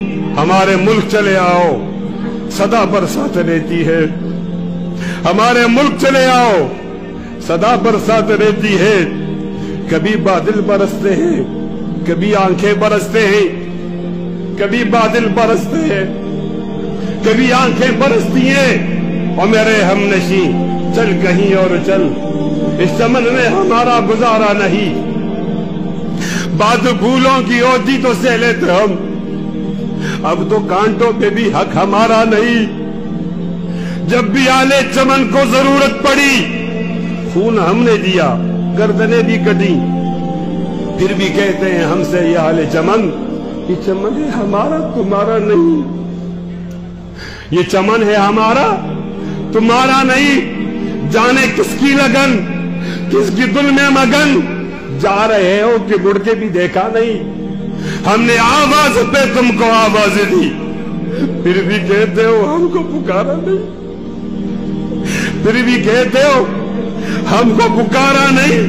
ہمارے ملک چلے آؤ، صدا برسات رہتی ہے۔ ہمارے ملک چلے آؤ، صدا برسات رہتی ہے۔ کبھی بادل برستے ہیں، کبھی آنکھیں برستے ہیں، کبھی بادل برستے ہیں، کبھی آنکھیں برستی ہیں۔ اور میرے ہم نشیں چل کہیں اور چل، اس چمن میں ہمارا گزارا نہیں۔ بات پھولوں کی ہوتی تو سہ لیتے ہم، اب تو کانٹوں پہ بھی حق ہمارا نہیں۔ جب بھی آلے چمن کو ضرورت پڑی، خون ہم نے دیا، گردنیں بھی کٹی، پھر بھی کہتے ہیں ہم سے یہ آلے چمن، یہ چمن ہے ہمارا تمہارا نہیں۔ یہ چمن ہے ہمارا تمہارا نہیں۔ جانے کس کی لگن، کس کی دل میں مگن، جا رہے ہو کہ مڑ کے بھی دیکھا نہیں۔ ہم نے آواز پہ تم کو آواز دی، پھر بھی کہتے ہو ہم کو پکارا نہیں۔ پھر بھی کہتے ہو ہم کو پکارا نہیں۔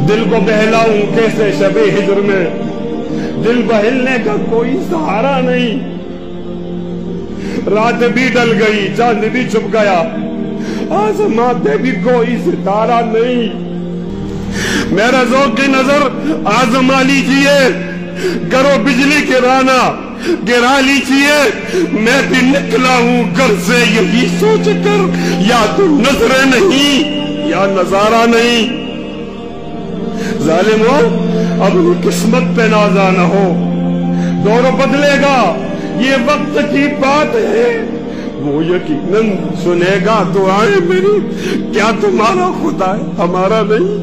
دل کو بہلاؤں کیسے شب ہجر میں، دل بہلنے کا کوئی سہارا نہیں۔ رات بھی ڈل گئی، چاند بھی چھپ گیا، آسمان پہ بھی کوئی ستارہ نہیں۔ میرا ذوق کی نظر آزما لیجئے، کرو بجلی گرانا گرا لیجئے۔ میں بھی نکلا ہوں گھر سے یہی سوچ کر، یا تو نظریں نہیں یا نظارہ نہیں۔ ظالموں اپنی قسمت پہ نازا نہ ہو، دور بدلے گا، یہ وقت کی بات ہے۔ وہ یقیناً سنے گا دعائیں میری، کیا تمہارا خدا ہے ہمارا نہیں؟